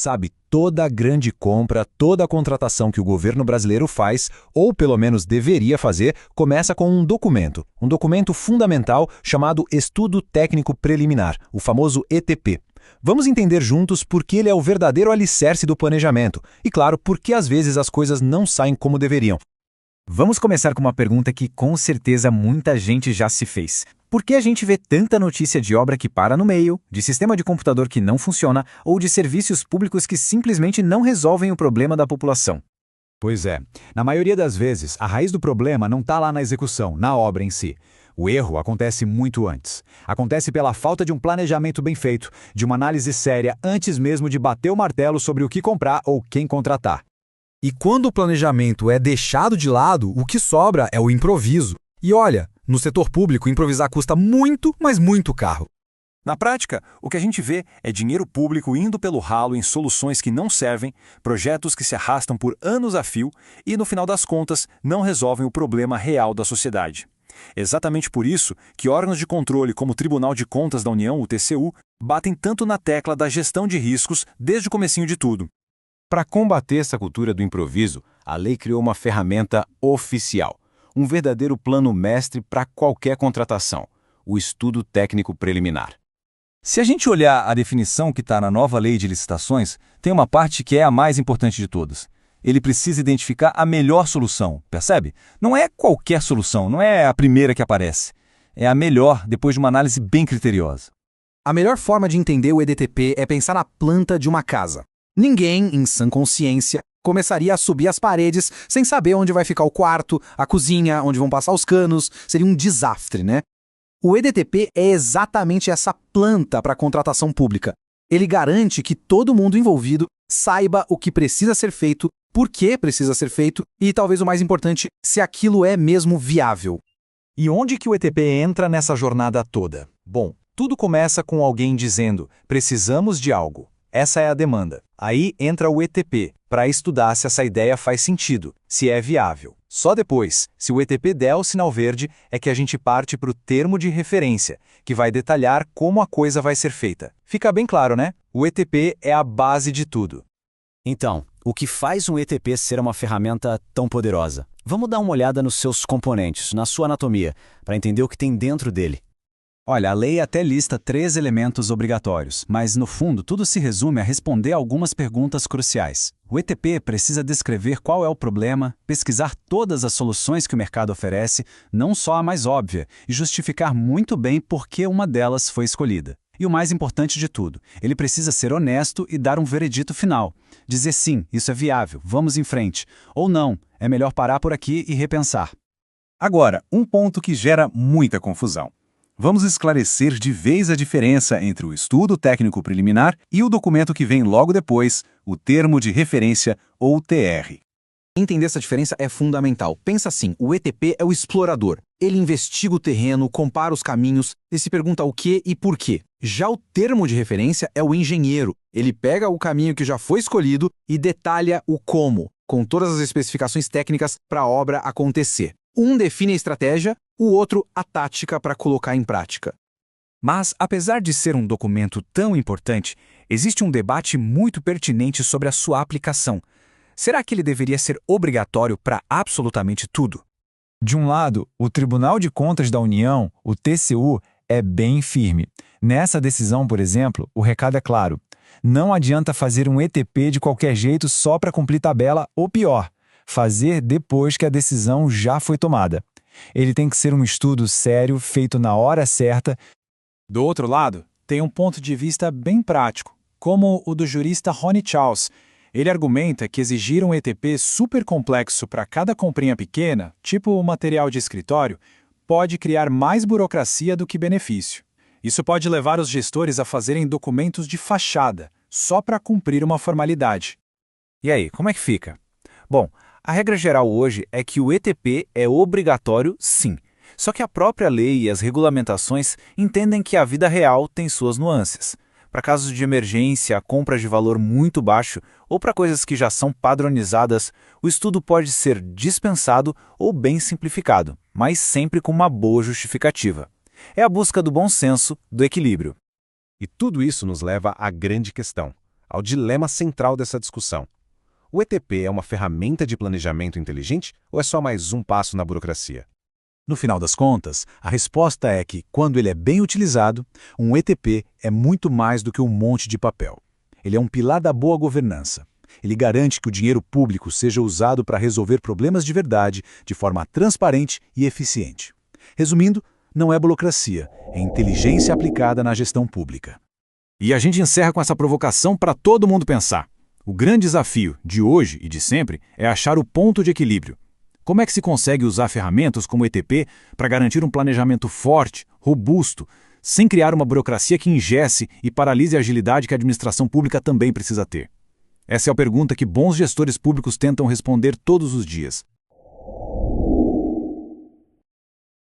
Sabe, toda grande compra, toda contratação que o governo brasileiro faz, ou pelo menos deveria fazer, começa com um documento fundamental chamado Estudo Técnico Preliminar, o famoso ETP. Vamos entender juntos por que ele é o verdadeiro alicerce do planejamento e, claro, por que às vezes as coisas não saem como deveriam. Vamos começar com uma pergunta que com certeza muita gente já se fez. Por que a gente vê tanta notícia de obra que para no meio, de sistema de computador que não funciona ou de serviços públicos que simplesmente não resolvem o problema da população? Pois é, na maioria das vezes, a raiz do problema não está lá na execução, na obra em si. O erro acontece muito antes. Acontece pela falta de um planejamento bem feito, de uma análise séria antes mesmo de bater o martelo sobre o que comprar ou quem contratar. E quando o planejamento é deixado de lado, o que sobra é o improviso. E olha, no setor público, improvisar custa muito, mas muito caro. Na prática, o que a gente vê é dinheiro público indo pelo ralo em soluções que não servem, projetos que se arrastam por anos a fio e, no final das contas, não resolvem o problema real da sociedade. Exatamente por isso que órgãos de controle como o Tribunal de Contas da União, o TCU, batem tanto na tecla da gestão de riscos desde o comecinho de tudo. Para combater essa cultura do improviso, a lei criou uma ferramenta oficial, um verdadeiro plano mestre para qualquer contratação, o Estudo Técnico Preliminar. Se a gente olhar a definição que está na nova lei de licitações, tem uma parte que é a mais importante de todas. Ele precisa identificar a melhor solução, percebe? Não é qualquer solução, não é a primeira que aparece. É a melhor depois de uma análise bem criteriosa. A melhor forma de entender o EDTP é pensar na planta de uma casa. Ninguém, em sã consciência, começaria a subir as paredes sem saber onde vai ficar o quarto, a cozinha, onde vão passar os canos. Seria um desastre, né? O EDTP é exatamente essa planta para a contratação pública. Ele garante que todo mundo envolvido saiba o que precisa ser feito, por que precisa ser feito e, talvez o mais importante, se aquilo é mesmo viável. E onde que o ETP entra nessa jornada toda? Bom, tudo começa com alguém dizendo: precisamos de algo. Essa é a demanda. Aí entra o ETP, para estudar se essa ideia faz sentido, se é viável. Só depois, se o ETP der o sinal verde, é que a gente parte para o termo de referência, que vai detalhar como a coisa vai ser feita. Fica bem claro, né? O ETP é a base de tudo. Então, o que faz um ETP ser uma ferramenta tão poderosa? Vamos dar uma olhada nos seus componentes, na sua anatomia, para entender o que tem dentro dele. Olha, a lei até lista 3 elementos obrigatórios, mas no fundo tudo se resume a responder algumas perguntas cruciais. O ETP precisa descrever qual é o problema, pesquisar todas as soluções que o mercado oferece, não só a mais óbvia, e justificar muito bem por que uma delas foi escolhida. E o mais importante de tudo, ele precisa ser honesto e dar um veredito final. Dizer sim, isso é viável, vamos em frente. Ou não, é melhor parar por aqui e repensar. Agora, um ponto que gera muita confusão. Vamos esclarecer de vez a diferença entre o Estudo Técnico Preliminar e o documento que vem logo depois, o Termo de Referência, ou TR. Entender essa diferença é fundamental. Pensa assim, o ETP é o explorador. Ele investiga o terreno, compara os caminhos e se pergunta o que e por quê. Já o termo de referência é o engenheiro. Ele pega o caminho que já foi escolhido e detalha o como, com todas as especificações técnicas para a obra acontecer. Um define a estratégia, o outro a tática para colocar em prática. Mas, apesar de ser um documento tão importante, existe um debate muito pertinente sobre a sua aplicação. Será que ele deveria ser obrigatório para absolutamente tudo? De um lado, o Tribunal de Contas da União, o TCU, é bem firme. Nessa decisão, por exemplo, o recado é claro. Não adianta fazer um ETP de qualquer jeito só para cumprir tabela ou pior, fazer depois que a decisão já foi tomada. Ele tem que ser um estudo sério, feito na hora certa. Do outro lado, tem um ponto de vista bem prático, como o do jurista Ronnie Charles. Ele argumenta que exigir um ETP super complexo para cada comprinha pequena, tipo o material de escritório, pode criar mais burocracia do que benefício. Isso pode levar os gestores a fazerem documentos de fachada, só para cumprir uma formalidade. E aí, como é que fica? Bom, a regra geral hoje é que o ETP é obrigatório, sim. Só que a própria lei e as regulamentações entendem que a vida real tem suas nuances. Para casos de emergência, compras de valor muito baixo ou para coisas que já são padronizadas, o estudo pode ser dispensado ou bem simplificado, mas sempre com uma boa justificativa. É a busca do bom senso, do equilíbrio. E tudo isso nos leva à grande questão. ao dilema central dessa discussão. O ETP é uma ferramenta de planejamento inteligente ou é só mais um passo na burocracia? No final das contas, a resposta é que, quando ele é bem utilizado, um ETP é muito mais do que um monte de papel. Ele é um pilar da boa governança. Ele garante que o dinheiro público seja usado para resolver problemas de verdade, de forma transparente e eficiente. Resumindo, não é burocracia, é inteligência aplicada na gestão pública. E a gente encerra com essa provocação para todo mundo pensar. O grande desafio de hoje e de sempre é achar o ponto de equilíbrio. Como é que se consegue usar ferramentas como o ETP para garantir um planejamento forte, robusto, sem criar uma burocracia que engesse e paralise a agilidade que a administração pública também precisa ter? Essa é a pergunta que bons gestores públicos tentam responder todos os dias.